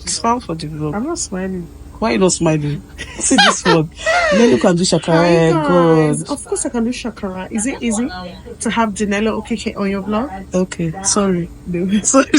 Smile for the vlog. I'm not smiling. Why are you not smiling? See this one. Nelo can do shakara. God. Of course I can do shakara. Is it easy to have Janella OKK on your vlog? Okay, sorry. Sorry.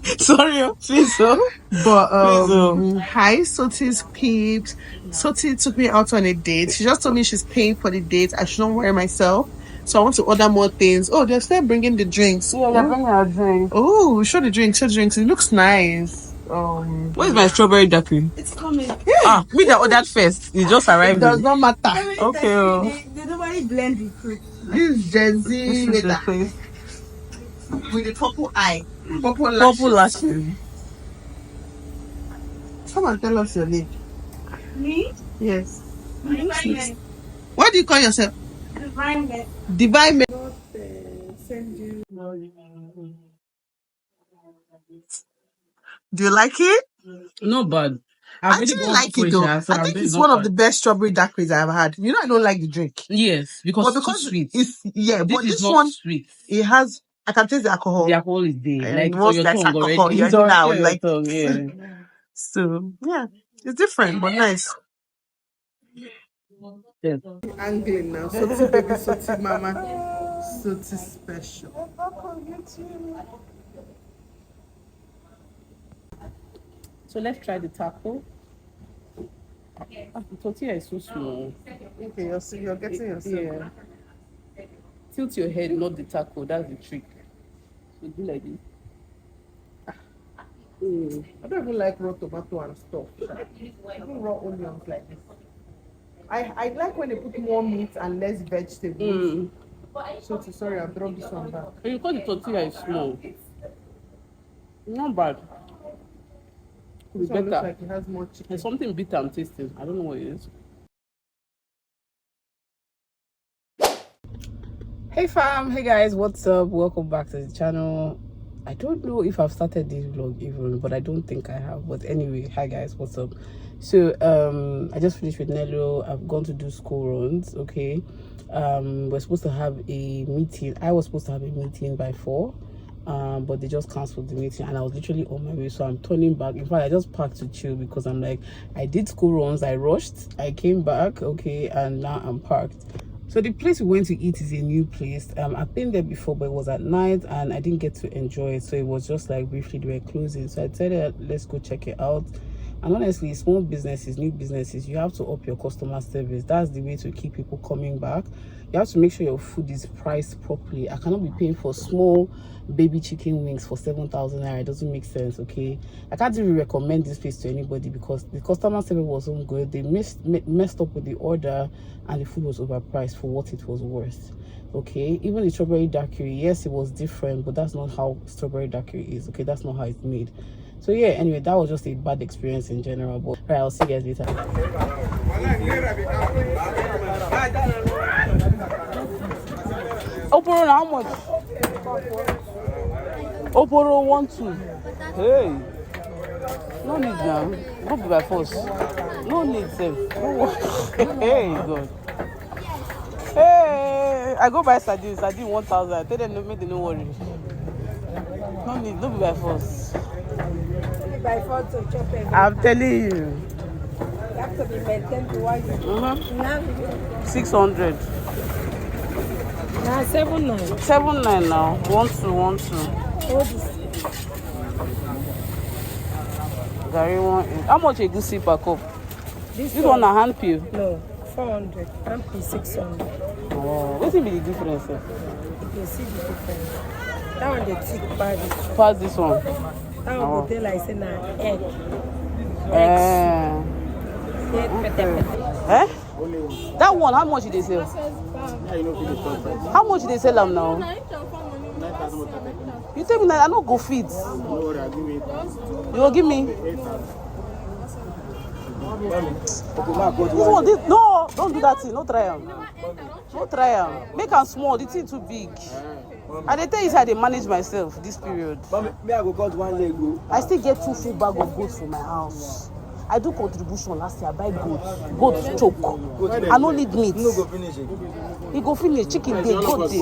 Sorry, please. But Please, hi Soti's peeps. Soti took me out on a date. She just told me she's paying for the date. I shouldn't worry myself. So I want to order more things. Oh, they're still bringing the drinks. Yeah, they're bringing our drink. Oh, show the drinks. Show the drinks. It looks nice. Where's my strawberry daiquiri? It's coming. We that ordered first. It just arrived. It does not matter. Okay. They normally blend the fruit. This is Gen Z This is the place. with the purple eye. Purple lashes. Come and tell us your name. Me? Yes. Divine Men. What do you call yourself? Divine Men. Divine Men. Do you like it? Not bad. I actually like it though. I think it's one of the best strawberry daiquiris I've had. You know, I don't like the drink. Yes, because But it's too sweet. But this not one, sweet. it has. I can taste the alcohol. The alcohol is there. And Like most for your like tongue alcohol. already. You know, I would like. Tongue, yeah. So yeah, it's different but nice. Yes. Angling now. Soti baby, Soti mama, Soti special. So let's try the taco. The tortilla is so small. Okay, you're getting yourself. Yeah. Tilt your head, not the taco. That's the trick. So do like this. I don't even like raw tomato and stuff. Even raw onions like this. I like when they put more meat and less vegetables. Sorry, I've dropped this one back. And you call the tortilla is small. Not bad. This one looks like it has more chicken. There's something bitter I'm tasting. I don't know what it is. Hey fam, hey guys, what's up? Welcome back to the channel. I don't know if I've started this vlog even, but I don't think I have. But anyway, hi guys, what's up? So I just finished with Nello. I've gone to do school runs. Okay, we're supposed to have a meeting. I was supposed to have a meeting by 4, but they just canceled the meeting, and I was literally on my way, so I'm turning back. In fact, I just parked to chill because I'm like, I did school runs, I rushed, I came back, okay, and now I'm parked. So the place we went to eat is a new place. I've been there before, but it was at night and I didn't get to enjoy it. So it was just like briefly they were closing. So I said, let's go check it out. And honestly, small businesses, new businesses, you have to up your customer service. That's the way to keep people coming back. You have to make sure your food is priced properly. I cannot be paying for small baby chicken wings for 7,000 naira. It doesn't make sense, okay? I can't even recommend this place to anybody because the customer service wasn't good. They messed up with the order and the food was overpriced for what it was worth, okay? Even the strawberry daiquiri, yes, it was different, but that's not how strawberry daiquiri is, okay? That's not how it's made. So yeah, anyway, that was just a bad experience in general, but right, I'll see you guys later. Oporo, how much? Oporo 1-2. Hey, no need now. Go be by force. No need, sir. Hey, God. Hey, I go buy sardine 1,000. I tell them no, make them no worry. No need, don't be by force. By force to chop everything. I'm telling you. You have to be maintained to what you Now 600. Now 7-9. 7-9 now. 1-2. Hold this. Gary 1. How much a goosey per cup? This one a hand peel? No, 400. And P 600. Oh, what will be the difference? You can see the difference. That one they thick by this. Pass this one. That one they tell like say na egg. Eh? That one, how much did they sell? How much did they sell them now? You tell me that I don't go feed. You will give me? No, don't do that thing. No try them. No try them. Make them small. The thing too big. And they tell you how they manage myself this period. I still get 2 full bags of goats for my house. I do contribution last year. I buy goat choke. I don't need meat. He go finish chicken day, goat day.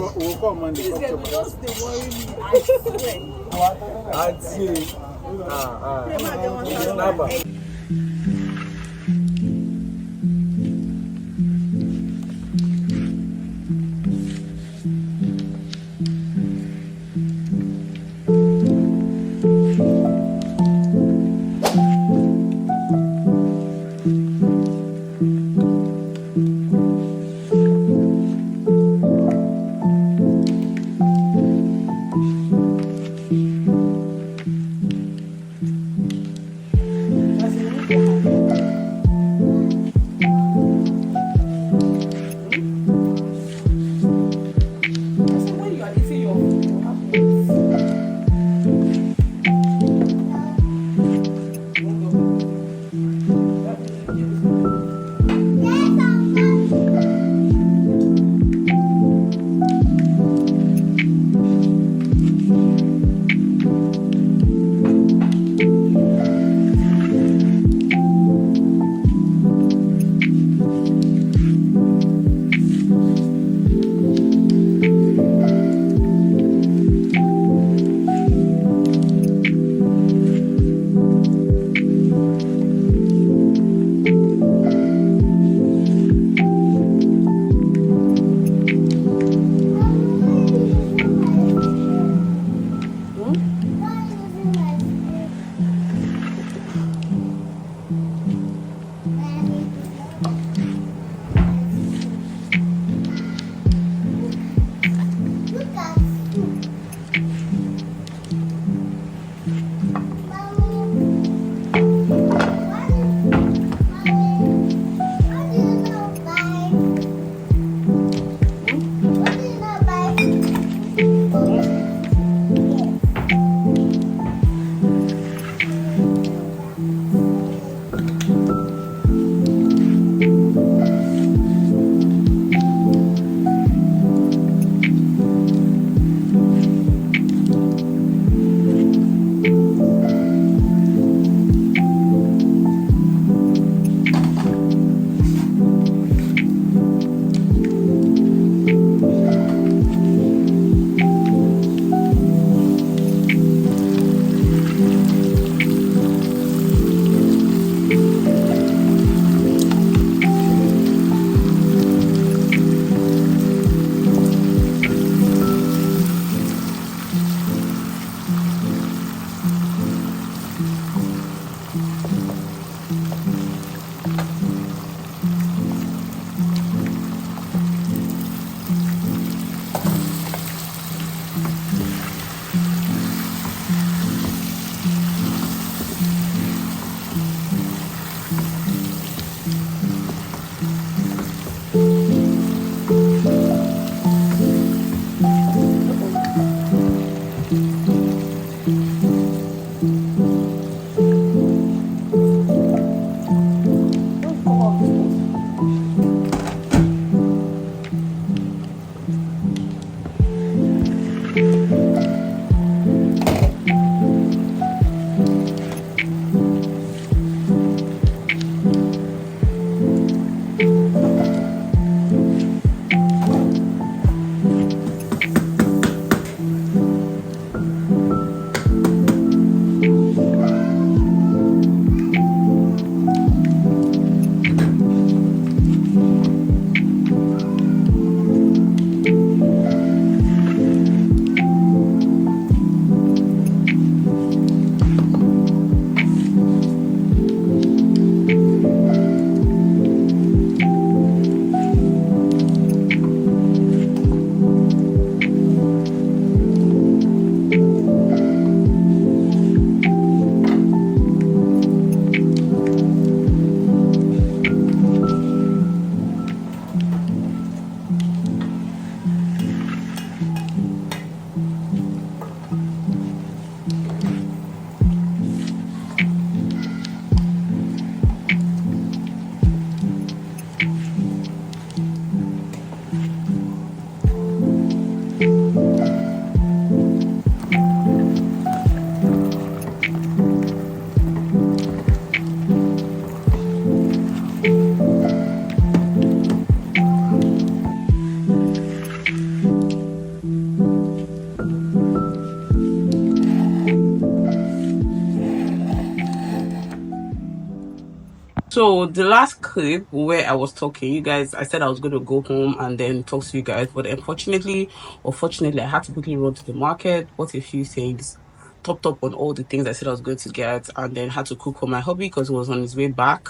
So the last clip where I was talking, you guys, I said I was going to go home and then talk to you guys, but unfortunately, or fortunately, I had to quickly run to the market, bought a few things, topped up on all the things I said I was going to get, and then had to cook for my hubby because he was on his way back.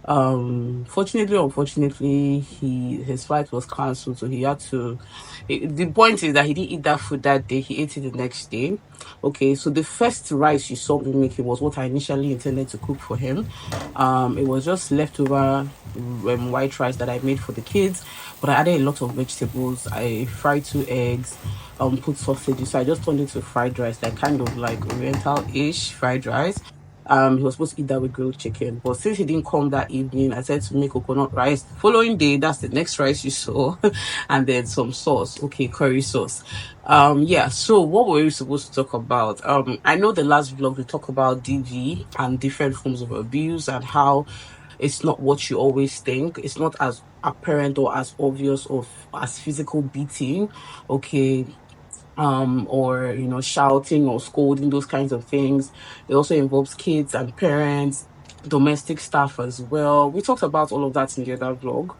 Fortunately, unfortunately, his flight was cancelled, so he had to. The point is that he didn't eat that food that day. He ate it the next day. Okay, so the first rice you saw me making was what I initially intended to cook for him. It was just leftover white rice that I made for the kids, but I added a lot of vegetables. I fried 2 eggs, put sausages. So I just turned it to fried rice, like kind of like Oriental-ish fried rice. He was supposed to eat that with grilled chicken, but since he didn't come that evening, I said to make coconut rice. The following day, that's the next rice you saw, and then some sauce, okay, curry sauce. Yeah. So what were we supposed to talk about? I know the last vlog we talked about DV and different forms of abuse and how it's not what you always think. It's not as apparent or as obvious of as physical beating. Okay, or shouting or scolding, those kinds of things. It also involves kids and parents, domestic staff as well. We talked about all of that in the other vlog.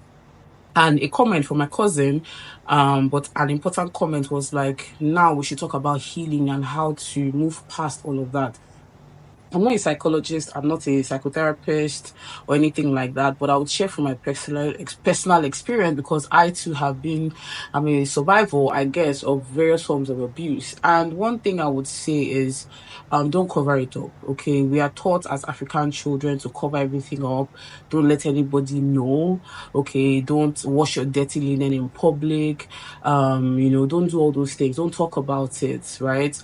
And a comment from my cousin, but an important comment was like, now we should talk about healing and how to move past all of that. I'm not a psychologist, I'm not a psychotherapist or anything like that, but I would share from my personal experience because I too have been, I'm a survivor, I guess, of various forms of abuse. And one thing I would say is, don't cover it up. Okay, we are taught as African children to cover everything up. Don't let anybody know. Okay, don't wash your dirty linen in public. Don't do all those things. Don't talk about it, right?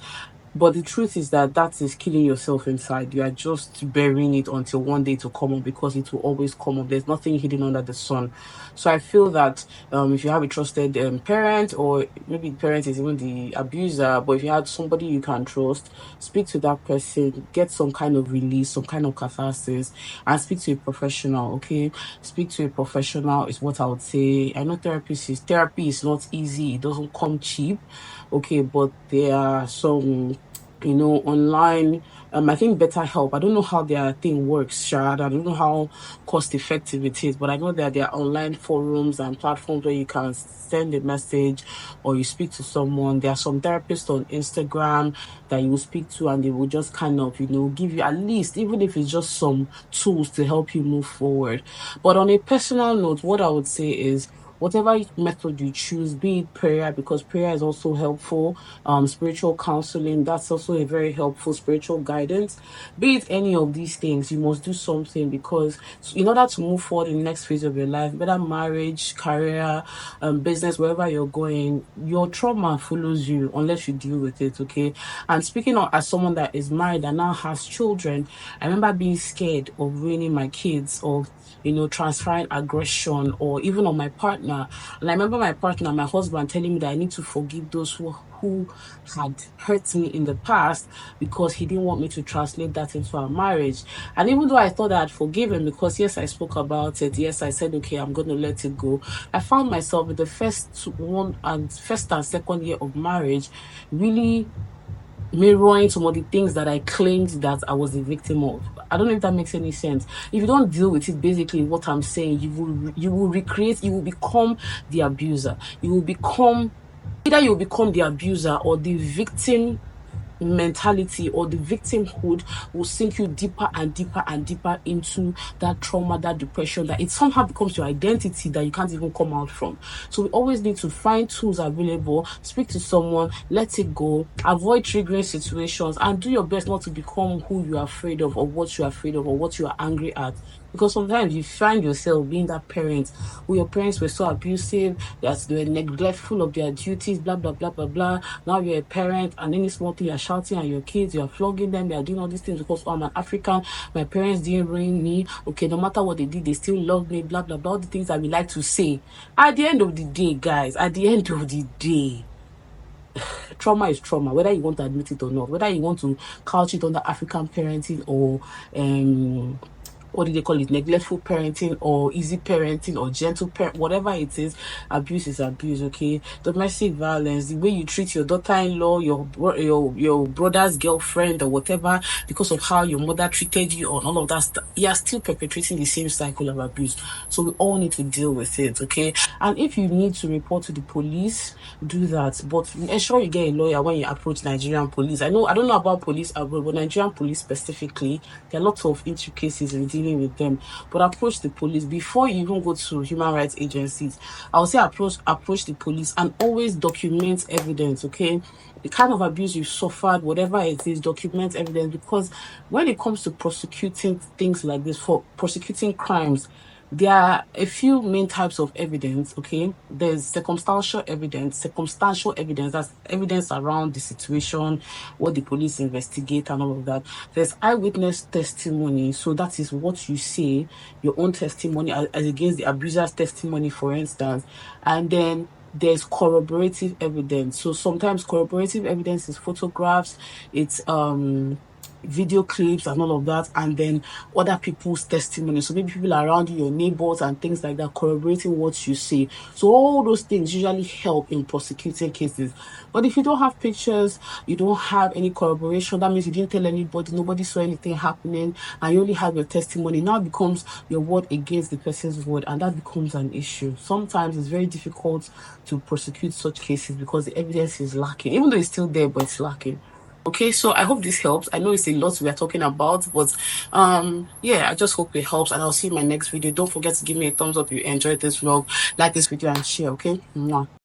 But the truth is that that is killing yourself inside. You are just burying it until one day to come up because it will always come up. There's nothing hidden under the sun. So I feel that if you have a trusted parent, or maybe the parent is even the abuser, but if you have somebody you can trust, speak to that person, get some kind of release, some kind of catharsis, and speak to a professional. Okay, speak to a professional is what I would say. I know therapy is not easy. It doesn't come cheap. Okay, but there are some online. I think Better Help. I don't know how their thing works, Shad. I don't know how cost effective it is, but I know that there are online forums and platforms where you can send a message or you speak to someone. There are some therapists on Instagram that you will speak to, and they will just kind of, give you at least, even if it's just some tools to help you move forward. But on a personal note, what I would say is, whatever method you choose, be it prayer, because prayer is also helpful, spiritual counseling, that's also a very helpful spiritual guidance. Be it any of these things, you must do something, because in order to move forward in the next phase of your life, whether marriage, career, business, wherever you're going, your trauma follows you unless you deal with it. Okay. And speaking as someone that is married and now has children, I remember being scared of ruining my kids, of transferring aggression, or even on my partner. And I remember my partner, my husband, telling me that I need to forgive those who had hurt me in the past, because he didn't want me to translate that into our marriage. And even though I thought I had forgiven, because yes, I spoke about it, yes, I said, okay, I'm going to let it go, I found myself in the first and second year of marriage really mirroring some of the things that I claimed that I was a victim of. I don't know if that makes any sense. If you don't deal with it, basically what I'm saying, you will recreate, you will become the abuser. Either you will become the abuser, or the victim mentality or the victimhood will sink you deeper and deeper and deeper into that trauma, that depression, that it somehow becomes your identity that you can't even come out from. So we always need to find tools available, speak to someone, let it go, avoid triggering situations, and do your best not to become who you are afraid of, or what you are afraid of, or what you are angry at. Because sometimes you find yourself being that parent who your parents were so abusive, that they were neglectful of their duties, blah, blah, blah, blah, blah. Now you're a parent, and any small thing you're shouting at your kids, you're flogging them, you're doing all these things because, oh, I'm an African, my parents didn't ruin me. Okay, no matter what they did, they still love me, blah, blah, blah. All the things that we like to say. At the end of the day, guys, at the end of the day, trauma is trauma, whether you want to admit it or not, whether you want to couch it under African parenting or what do they call it, neglectful parenting or easy parenting or gentle parent, whatever it is abuse. Okay, domestic violence, the way you treat your daughter-in-law, your brother's girlfriend or whatever, because of how your mother treated you or all of that stuff, you are still perpetrating the same cycle of abuse. So we all need to deal with it. Okay, and if you need to report to the police, do that, but ensure you get a lawyer when you approach Nigerian police. I don't know about police abroad, but Nigerian police specifically, there are lots of intricacies in dealing with them. But approach the police before you even go to human rights agencies. I would say approach the police and always document evidence. Okay, the kind of abuse you suffered, whatever it is, document evidence, because when it comes to prosecuting things like this, for prosecuting crimes, there are a few main types of evidence. Okay, there's circumstantial evidence. That's evidence around the situation, what the police investigate and all of that. There's eyewitness testimony, so that is what you say, your own testimony as against the abuser's testimony, for instance. And then there's corroborative evidence. So sometimes corroborative evidence is photographs, it's video clips and all of that, and then other people's testimony. So maybe people around you, your neighbors and things like that, corroborating what you say. So all those things usually help in prosecuting cases. But if you don't have pictures, you don't have any corroboration, that means you didn't tell anybody, nobody saw anything happening, and you only have your testimony, now becomes your word against the person's word, and that becomes an issue. Sometimes it's very difficult to prosecute such cases because the evidence is lacking, even though it's still there, but it's lacking. Okay, so I hope this helps. I know it's a lot we are talking about, but yeah, I just hope it helps, and I'll see you in my next video. Don't forget to give me a thumbs up if you enjoyed this vlog, like this video and share. Okay. Mwah.